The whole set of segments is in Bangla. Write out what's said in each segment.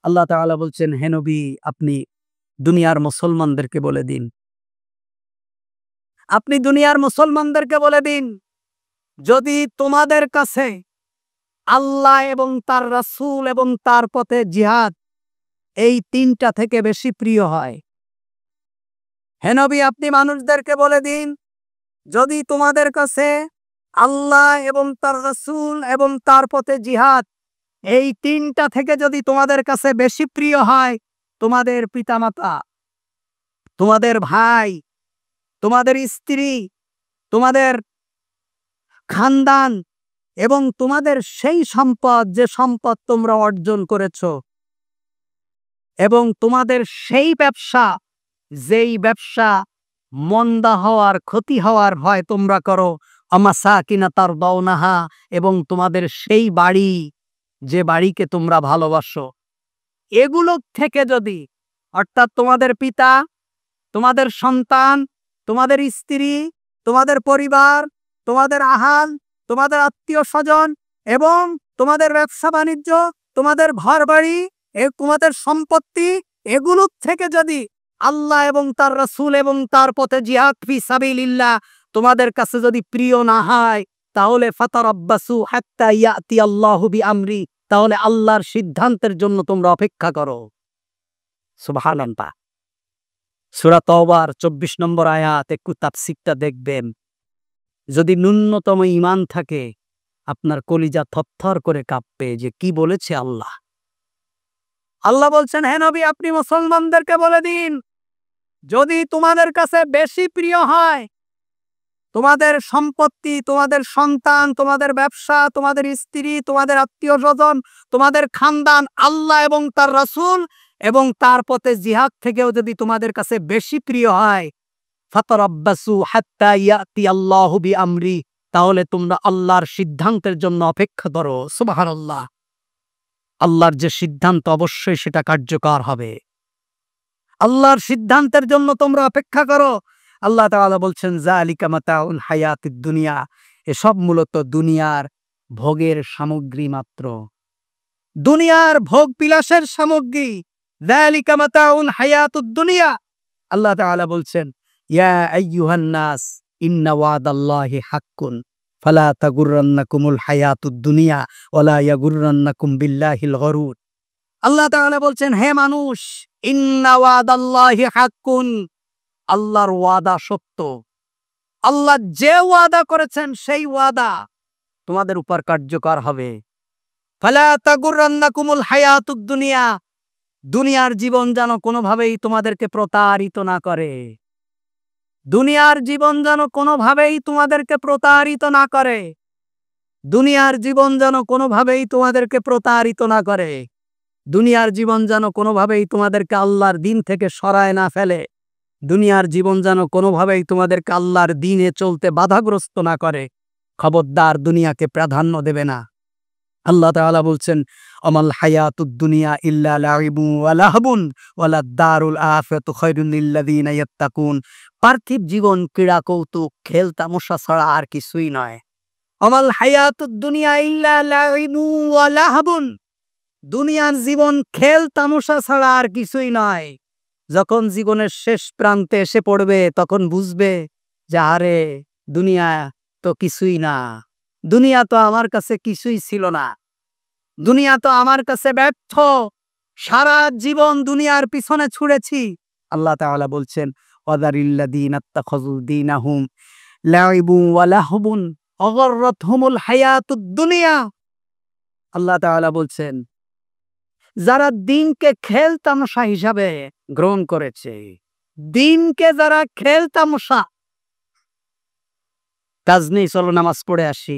আল্লাহ তাআলা বলছেন, হে নবী, আপনি দুনিয়ার মুসলমানদেরকে বলে দিন, আপনি দুনিয়ার মুসলমানদেরকে বলে দিন, যদি তোমাদের কাছে আল্লাহ এবং তার রাসূল এবং তার পথে জিহাদ এই তিনটা থেকে বেশি প্রিয় হয়, হে নবী, আপনি মানুষদেরকে বলে দিন, যদি তোমাদের কাছে আল্লাহ এবং তার রাসূল এবং তার পথে জিহাদ এই তিনটা থেকে যদি তোমাদের কাছে বেশি প্রিয় হয়, তোমাদের পিতামাতা, তোমাদের ভাই, তোমাদের স্ত্রী, তোমাদের খানদান এবং তোমাদের সেই সম্পদ যে সম্পদ তোমরা অর্জন করেছ, এবং তোমাদের সেই ব্যবসা যেই ব্যবসা মন্দা হওয়ার, ক্ষতি হওয়ার ভয় তোমরা করো, আমাসাকিনা তারদাউনাহা, এবং তোমাদের সেই বাড়ি যে বাড়িকে তোমরা ভালোবাসো, এগুলো থেকে যদি, অর্থাৎ তোমাদের পিতা, তোমাদের সন্তান, তোমাদের স্ত্রী, তোমাদের পরিবার, তোমাদের আহাল, তোমাদের আত্মীয় স্বজন এবং তোমাদের ব্যবসা বাণিজ্য, তোমাদের ঘর বাড়ি, তোমাদের সম্পত্তি, এগুলো থেকে যদি আল্লাহ এবং তার রাসূল এবং তার পথে জিহাদ ফি সাবিলিল্লাহ তোমাদের কাছে যদি প্রিয় না হয়, তাহলে ফাতারাব্বাসু হাত্তা ইয়াতি আল্লাহু বিআমরি, তাহলে আল্লাহর সিদ্ধান্তের জন্য তোমরা অপেক্ষা করো। সুবহানাল্লাহ। সূরা তাওবার ২৪ নম্বর আয়াত, একটু তাফসীরটা দেখবেন। যদি ন্যূনতম ঈমান থাকে, আপনার কলিজা থরথর করে কাঁপবে যে কি বলেছে আল্লাহ। আল্লাহ বলছেন, হে নবী, আপনি মুসলমানদেরকে বলে দিন, যদি তোমাদের কাছে বেশি প্রিয় হয় তোমাদের সম্পত্তি, তোমাদের সন্তান, তোমাদের ব্যবসা, তোমাদের স্ত্রী, তোমাদের আত্মীয় স্বজন, তোমাদের খানদান, আল্লাহ এবং তার রাসূল এবং তার পথে জিহাদ থেকেও যদি তোমাদের কাছে বেশি প্রিয় হয়, ফাতারাব্বাসু হাত্তা ইয়াতি আল্লাহু বিআমরি, তাহলে তোমরা আল্লাহর সিদ্ধান্তের জন্য অপেক্ষা করো। সুবহানাল্লাহ। আল্লাহর যে সিদ্ধান্ত অবশ্যই সেটা কার্যকর হবে। আল্লাহর সিদ্ধান্তের জন্য তোমরা অপেক্ষা করো। আল্লাহ তাআলা বলছেন, যালিকা মাতাউল হায়াতিদ দুনিয়া, এসব মূলত দুনিয়ার ভোগের সামগ্রী মাত্র, দুনিয়ার ভোগ বিলাসের সামগ্রী। যালিকা মাতাউল হায়াতুদ দুনিয়া। আল্লাহ তাআলা বলছেন, ইয়া আইয়ুহান নাস ইন্না ওয়াদাল্লাহি হাক্কুন ফালা তাগুররান্নাকুমুল হায়াতুদ দুনিয়া ওয়ালা ইয়াগুররান্নাকুম বিল্লাহিল গরুর। আল্লাহ তাআলা বলছেন, হে মানুষ, ইন্না ওয়াদাল্লাহি হাক্কুন, আল্লাহর ওয়াদা সত্য। আল্লাহ যে ওয়াদা করেছেন সেই ওয়াদা তোমাদের উপর কার্যকর হবে। ফালা তাগুররান্নাকুমুল হায়াতুদ দুনিয়া, দুনিয়ার জীবন যেন কোনোভাবেই তোমাদেরকে প্রতারিত না করে। দুনিয়ার জীবন যেন কোনোভাবেই তোমাদেরকে প্রতারিত না করে। দুনিয়ার জীবন যেন কোনোভাবেই তোমাদেরকে প্রতারিত না করে। দুনিয়ার জীবন যেন কোনোভাবেই তোমাদেরকে আল্লাহর দিন থেকে সরায় না ফেলে। দুনিয়ার জীবন যেন কোনোভাবেই তোমাদেরকে আল্লাহর দিনে চলতে বাধাগ্রস্ত না করে। খবরদার, দুনিয়াকে প্রাধান্য দেবে না। আল্লাহ তাআলা বলছেন, আমাল হায়াতুদ দুনিয়া ইল্লা লাইবুন ওয়া লাহবুন ওয়ালাদ দারুল আখিরাতু খায়রুল লিল্লাযিনা ইয়াত্তাকুন। পার্থিব জীবন ক্রীড়া কৌতুক খেল তামাশা ছাড়া আর কিছুই নয়। আমাল হায়াতুদ দুনিয়া ইল্লা লাইবুন ওয়া লাহবুন, দুনিয়ার জীবন খেল তামাশা ছাড়া আর কিছুই নয়। যখন জীবনের শেষ প্রান্তে এসে পড়বে, তখন বুঝবে যে আরে দুনিয়া তো কিছুই না, দুনিয়া তো আমার কাছে কিছুই ছিল না, দুনিয়া তো আমার কাছে ব্যর্থ, সারা জীবন দুনিয়ার পিছনে ছুড়েছি। আল্লাহ তাআলা বলছেন, ওয়াদারিল্লাযীনা ইত্তাখাযু দীনাহুম লাইবুন ওয়া লাহবুন ওয়া গাররাতহুমুল হায়াতুদ দুনিয়া। আল্লাহ তাআলা বলছেন, যারা দিনকে খেল তামাশা হিসাবে গ্রহণ করেছে, দিনকে যারা খেল তামাশা, কাজ নেই চলো নামাজ পড়ে আসি,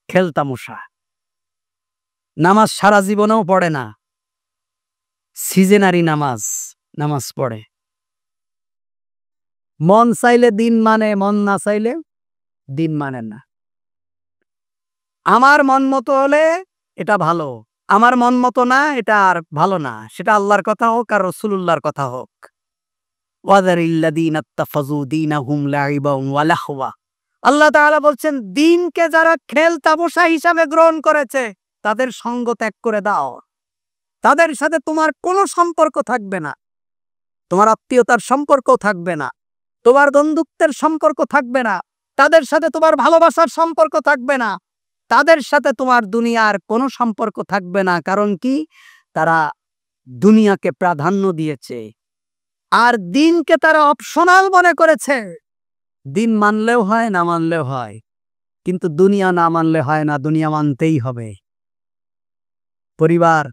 খেল তামাশা, নামাজ সারা জীবনেও পড়ে না, সিজনারি নামাজ পড়ে, মন চাইলে দিন মানে, মন না চাইলে দিন মানে না। আমার মন মতো হলে এটা ভালো, আমার মন মতো না এটা আর ভালো না, সেটা আল্লাহর কথা হোক আর রাসূলুল্লাহর কথা হোক। ওয়াদারিল্লাযীনা ইত্তাখাযু দীনাহুম লাইবান ওয়া লাহওয়া। আল্লাহ তাআলা বলছেন, দিনকে যারা খেল তামাশা হিসাবে গ্রহণ করেছে তাদের সঙ্গ ত্যাগ করে দাও। তাদের সাথে তোমার কোনো সম্পর্ক থাকবে না, তোমার আত্মীয়তার সম্পর্ক থাকবে না, তোমার বন্ধুত্বের সম্পর্ক থাকবে না, তাদের সাথে তোমার ভালোবাসার সম্পর্ক থাকবে না, তাদের সাথে তোমার দুনিয়ার কোনো সম্পর্ক থাকবে না। কারণ কি? তারা দুনিয়াকে প্রাধান্য দিয়েছে আর দিনকে তারা অপশনাল মনে করেছে। দিন মানলেও হয়, না মানলেও হয়, কিন্তু দুনিয়া না মানলে হয় না, দুনিয়া মানতেই হবে। পরিবার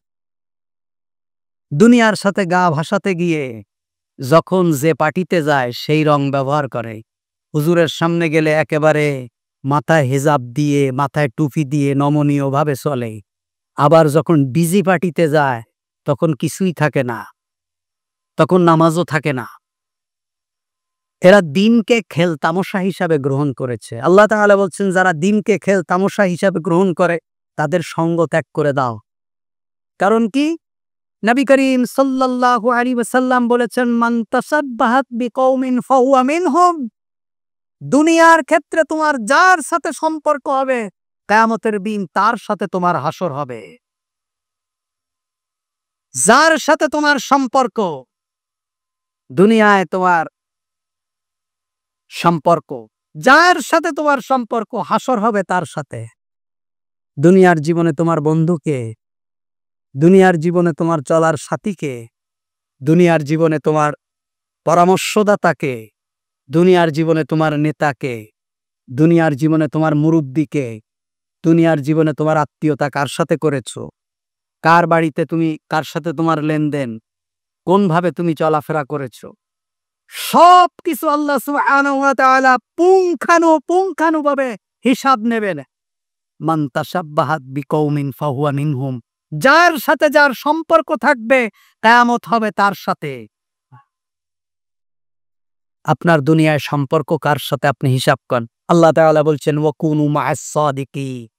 দুনিয়ার সাথে গা ভাসাতে গিয়ে যখন যে পার্টিতে যায় সেই রং ব্যবহার করে, হুজুরের সামনে গেলে একেবারে মাথায় হিজাব দিয়ে, মাথায় টুপি দিয়ে নমনীয়ভাবে চলে, আবার যখন ডিজি পার্টিতে যায় তখন কিছুই থাকে না, তখন নামাজও থাকে না। এরা দিনকে খেল তামাশা হিসাবে গ্রহণ করেছে। আল্লাহ তাআলা বলছেন, যারা দিনকে খেল তামাশা হিসাবে গ্রহণ করে তাদের সঙ্গ ত্যাগ করে দাও। কারণ কি? নবী করিম সাল্লাল্লাহু আলাইহি ওয়াসাল্লাম বলেছেন, মান তাসাব্বাহাত বিকওমিন ফাহুয়া মিনহুম। দুনিয়ার ক্ষেত্রে তোমার যার সাথে সম্পর্ক হবে, কিয়ামতের দিন তার সাথে তোমার হাসর হবে। যার সাথে তোমার সম্পর্ক, দুনিয়ায় তোমার সম্পর্ক, যার সাথে তোমার সম্পর্ক, হাসর হবে তার সাথে। দুনিয়ার জীবনে তোমার বন্ধুকে, দুনিয়ার জীবনে তোমার চলার সাথীকে, দুনিয়ার জীবনে তোমার পরামর্শদাতাকে, দুনিয়ার জীবনে তোমার নেতাকে, দুনিয়ার জীবনে তোমার মুরব্বিকে, দুনিয়ার জীবনে তোমার আত্মীয়তা কার সাথে করেছো, কার বাড়িতে তুমি, কার সাথে তোমার লেনদেন, কোনভাবে তুমি চলাফেরা করেছো, সব কিছু আল্লাহ সুবহানাহু ওয়া তাআলা পুঙ্খানুপুঙ্খানুভাবে হিসাব নেবেন। মান তাসাব্বাহাত বিকওমিন ফাহুয়া মিনহুম। যার সাথে যার সম্পর্ক থাকবে, কিয়ামত হবে তার সাথে। আপনার দুনিয়ায় সম্পর্ক কার সাথে আপনি হিসাব করেন। আল্লাহ তাআলা বলছেন, ওয়াকুনু মা'আস সাদিকিন।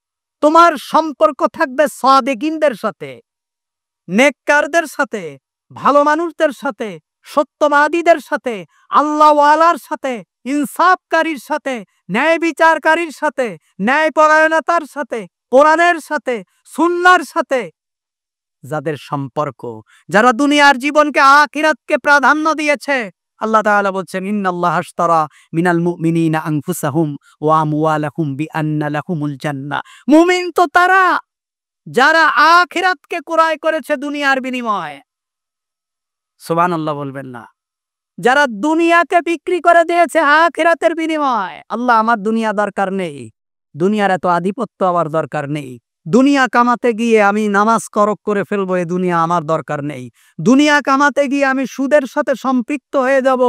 তোমার সম্পর্ক থাকবে সাদিকিনদের সাথে, নেককারদের সাথে, ভালো মানুষদের সাথে, সত্যবাদীদের সাথে, আল্লাহওয়ালার সাথে, ইনসাফকারীর সাথে, ন্যায় বিচারকারীর সাথে, ন্যায়পরায়ণতার সাথে, কোরআনের সাথে, সুন্নাহর সাথে। যাদের সম্পর্ক, যারা দুনিয়ার জীবনকে আখিরাতকে প্রাধান্য দিয়েছে, আল্লাহ তাআলা বলছেন, ইন্নাল্লাহা আশতারা মিনাল মুমিনিনা আনফুসাহুম ওয়া আমওয়ালাহুম বিআন্না লাহুমুল জান্নাহ। মুমিন তো তারা যারা আখিরাতকে ক্রয় করেছে দুনিয়ার বিনিময়ে। সুবহানাল্লাহ বলবেন না? যারা দুনিয়াকে বিক্রি করে দিয়েছে আখিরাতের বিনিময়ে। আল্লাহ, আমার দুনিয়া দরকার নেই, দুনিয়ার এত আধিপত্য আমার দরকার নেই, দুনিয়া কামাতে গিয়ে আমি নামাজ করক করে ফেলবো, এই দুনিয়া আমার দরকার নেই, দুনিয়া কামাতে গিয়ে আমি সুদের সাথে সম্পৃক্ত হয়ে যাব,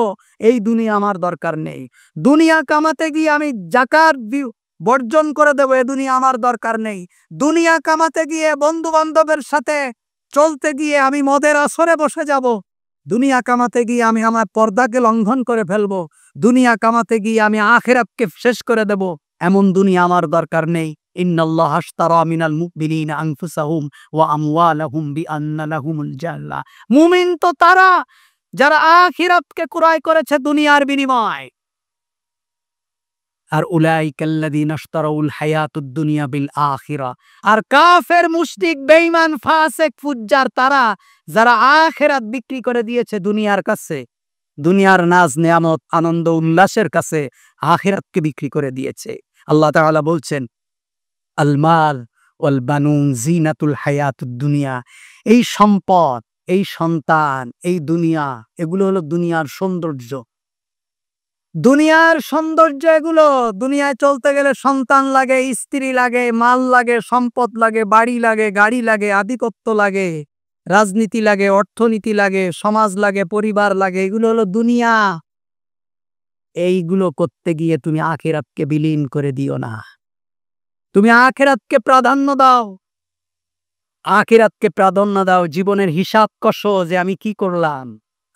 এই দুনিয়া আমার দরকার নেই, দুনিয়া কামাতে গিয়ে আমি যাকাত বর্জন করে দেব, এই দুনিয়া আমার দরকার নেই, দুনিয়া কামাতে গিয়ে বন্ধু বান্ধবের সাথে চলতে গিয়ে আমি মদের আসরে বসে যাব, দুনিয়া কামাতে গিয়ে আমি আমার পর্দাকে লঙ্ঘন করে ফেলবো, দুনিয়া কামাতে গিয়ে আমি আখিরাতকে শেষ করে দেব, এমন দুনিয়া আমার দরকার নেই। ইন্নাল্লাহা আশতারা মিনাল মুমিনিনা আনফুসাহুম ওয়া আমওয়ালাহুম বিআন্না লাহুমুল জান্নাহ। মুমিন তো তারা যারা আখিরাতকে ক্রয় করেছে দুনিয়ার বিনিময়ে। আর উলাইকাল্লাযীনা ইশতারাউল হায়াতুদ দুনিয়া বিল আখিরা। আর কাফের, মুশরিক, বেঈমান, ফাসিক, ফুজ্জার তারা যারা আখিরাত বিক্রি করে দিয়েছে দুনিয়ার কাছে, দুনিয়ার নাজ নেয়ামত আনন্দ উল্লাসের কাছে আখিরাতকে বিক্রি করে দিয়েছে। আল্লাহ তাআলা বলছেন, আল মাল ওয়াল বানুন জিনাতুল হায়াতুদ দুনিয়া। এই সম্পদ, এই সন্তান, এই দুনিয়া, এগুলো হলো দুনিয়ার সৌন্দর্য। দুনিয়ার সৌন্দর্য এগুলো। দুনিয়ায় চলতে গেলে সন্তান লাগে, স্ত্রী লাগে, মাল লাগে, সম্পদ লাগে, বাড়ি লাগে, গাড়ি লাগে, আধিপত্য লাগে, রাজনীতি লাগে, অর্থনীতি লাগে, সমাজ লাগে, পরিবার লাগে, এগুলো হলো দুনিয়া। এইগুলো করতে গিয়ে তুমি আখিরাতকে বিলীন করে দিও না। তুমি আখিরাতকে প্রাধান্য দাও, আখিরাতকে প্রাধান্য দাও। জীবনের হিসাব কষো যে আমি কি করলাম,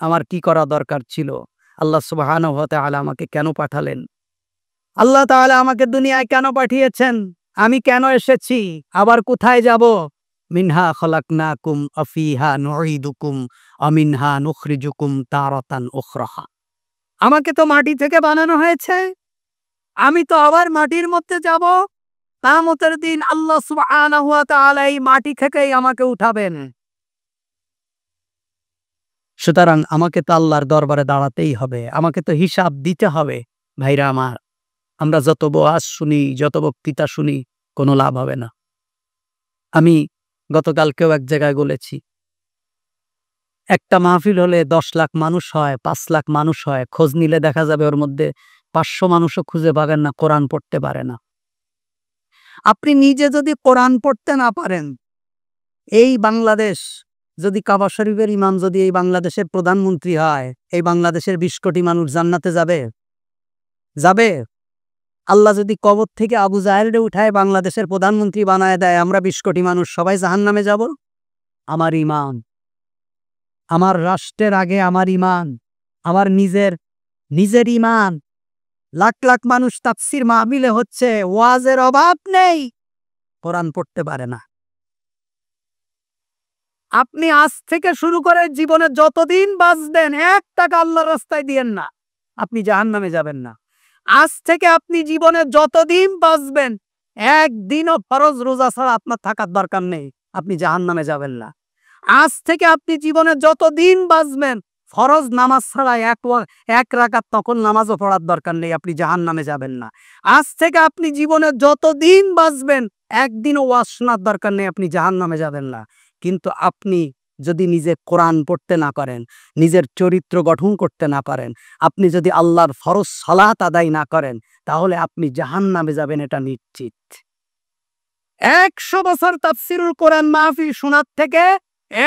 আমার কি করা দরকার ছিল, আল্লাহ সুবহানাহু ওয়া তাআলা আমাকে কেন পাঠালেন, আল্লাহ তাআলা আমাকে দুনিয়ায় কেন পাঠিয়েছেন, আমি কেন এসেছি, আবার কোথায় যাব। মিনহা খলাকনাকুম ওয়া ফিহা নুঈদুকুম ওয়া মিনহা নুখরিজুকুম তারাতান উখরা। আমাকে তো মাটি থেকে বানানো হয়েছে, আমি তো আবার মাটির মধ্যে যাব। কিয়ামতের দিন আল্লাহ সুবহানাহু ওয়া তাআলা এই মাটি থেকেই আমাকে উঠাবেন। সুতরাং আমাকে তো আল্লাহর দরবারে দাঁড়াতেই হবে, আমাকে তো হিসাব দিতে হবে। ভাইরা আমার, আমরা যত ওয়াজ শুনি, যত বক্তৃতা শুনি, কোনো লাভ হবে না। আমি গতকালকেও এক জায়গায় বলেছি, একটা মাহফিল হলে 10 লাখ মানুষ হয়, 5 লাখ মানুষ হয়, খোঁজ নিলে দেখা যাবে ওর মধ্যে 500 মানুষও খুঁজে পাবেন না কোরআন পড়তে পারে না। আপনি নিজে যদি কোরআন পড়তে না পারেন, এই বাংলাদেশ যদি কাবা শরীফের ইমাম যদি এই বাংলাদেশের প্রধানমন্ত্রী হয়, এই বাংলাদেশের 20 কোটি মানুষ জান্নাতে যাবে? যাবে? আল্লাহ যদি কবর থেকে আবু জাহেলরে উঠায় বাংলাদেশের প্রধানমন্ত্রী বানায় দেয়, আমরা 20 কোটি মানুষ সবাই জাহান্নামে যাব? আমার ইমান, আমার রাষ্ট্রের আগে আমার ইমান, আমার নিজের ইমান। লাখ লাখ মানুষ তাফসির মাহফিলে হচ্ছে, ওয়াজের অভাব নেই, কোরআন পড়তে পারে না। আপনি আজ থেকে শুরু করে জীবনে যতদিন বাঁচবেন 1 টাকা আল্লাহর রাস্তায় দিয়েন না, আপনি জাহান্নামে যাবেন না। আজ থেকে আপনি জীবনে যতদিন বাঁচবেন একদিনও ফরজ রোজা ছাড়া আপনার থাকার দরকার নেই, আপনি জাহান্নামে যাবেন না। আজ থেকে আপনি জীবনে যতদিন বাঁচবেন ফরজ নামাজ ছাড়া এক রাকাত তখন নামাজও পড়ার দরকার নেই, আপনি জাহান্নামে যাবেন না। আজ থেকে আপনি জীবনে যতদিন বাঁচবেন একদিনও ওয়াজ শোনার দরকার নেই, আপনি জাহান্নামে যাবেন না। কিন্তু আপনি যদি নিজে কোরআন পড়তে না পারেন, নিজের চরিত্র গঠন করতে না পারেন, আপনি যদি আল্লাহর ফরজ সালাত আদায় না করেন, তাহলে আপনি জাহান্নামে যাবেন, এটা নিশ্চিত। 100 বছর তাফসিরুল কোরআন মাহফিল শোনার থেকে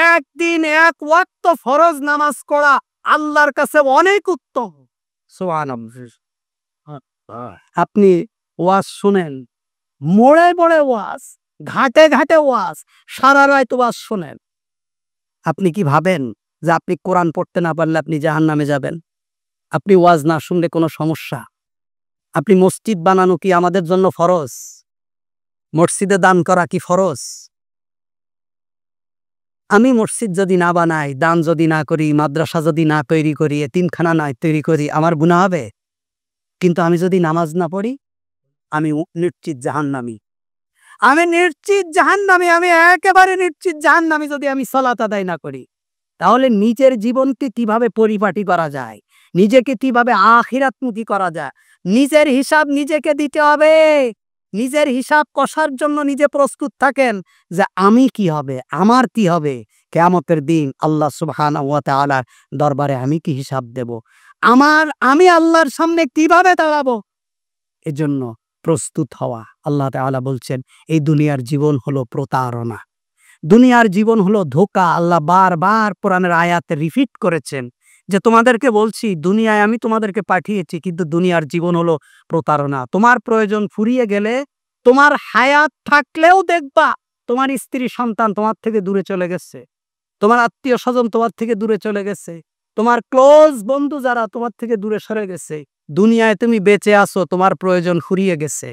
একদিন 1 ওয়াক্ত ফরজ নামাজ পড়া আল্লাহর কাছে অনেক উত্তম। সুবহানাল্লাহ। আপনি ওয়াজ শুনেন, মোড়ে মোড়ে ওয়াজ, ঘাটে ঘাটে ওয়াজ, সারা রাত ওয়াজ শোনেন, আপনি কি ভাবেন যে আপনি কোরআন পড়তে না পারলে আপনি জাহান্নামে যাবেন? আপনি ওয়াজ না শুনলে কোনো সমস্যা? আপনি মসজিদ বানানো কি আমাদের জন্য ফরজ? মসজিদে দান করা কি ফরজ? আমি মসজিদ যদি না বানাই, দান যদি না করি, মাদ্রাসা যদি না তৈরি করি, এতিমখানা না তৈরি করি, আমার গুনাহ হবে? কিন্তু আমি যদি নামাজ না পড়ি, আমি নিশ্চিত জাহান্নামী। আমি নিশ্চিত জাহান্নামী, আমি একেবারে নিশ্চিত জাহান্নামী যদি আমি সালাত আদায় না করি। তাহলে নিজের জীবনকে কিভাবে পরিপাটি করা যায়, নিজেকে কিভাবে আখিরাতমুখী করা যায়, নিজের হিসাব নিজেকে দিতে হবে। নিজের হিসাব কষার জন্য নিজে প্রস্তুত থাকেন যে আমি কি হবে, আমার কি হবে, কিয়ামতের দিন আল্লাহ সুবহানাহু ওয়া তাআলার দরবারে আমি কি হিসাব দেব, আমি আল্লাহর সামনে কিভাবে দাঁড়াবো, এজন্য প্রস্তুত হওয়া। আল্লাহ তাআলা বলছেন, এই দুনিয়ার জীবন হলো প্রতারণা, দুনিয়ার জীবন হলো ধোঁকা। আল্লাহ বারবার কোরআনের আয়াতে রিপিট করেছেন যে তোমাদেরকে বলছি দুনিয়ায় আমি তোমাদেরকে পাঠিয়েছি, কিন্তু দুনিয়ার জীবন হলো প্রতারণা। তোমার প্রয়োজন ফুরিয়ে গেলে, তোমার হায়াত থাকলেও দেখবা তোমার স্ত্রী সন্তান তোমার থেকে দূরে চলে গেছে, তোমার আত্মীয় স্বজন তোমার থেকে দূরে চলে গেছে, তোমার ক্লোজ বন্ধু যারা তোমার থেকে দূরে সরে গেছে। দুনিয়ায় তুমি বেঁচে আছো, তোমার প্রয়োজন ফুরিয়ে গেছে,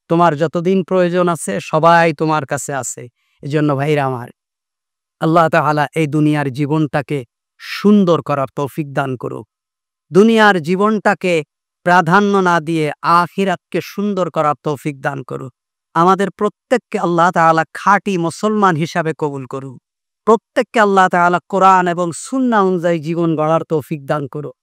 তোমার যতদিন প্রয়োজন আছে সবাই তোমার কাছে আছে। এজন্য ভাইরা আমার, আল্লাহ তাআলা এই দুনিয়ার জীবনটাকে সুন্দর করার তৌফিক দান করুক। দুনিয়ার জীবনটাকে প্রাধান্য না দিয়ে আখিরাতকে সুন্দর করার তৌফিক দান করুক। আমাদের প্রত্যেককে আল্লাহ তাআলা খাঁটি মুসলমান হিসাবে কবুল করুক। প্রত্যেককে আল্লাহ তাআলা কোরআন এবং সুন্নাহ অনুযায়ী জীবন গড়ার তৌফিক দান করুক।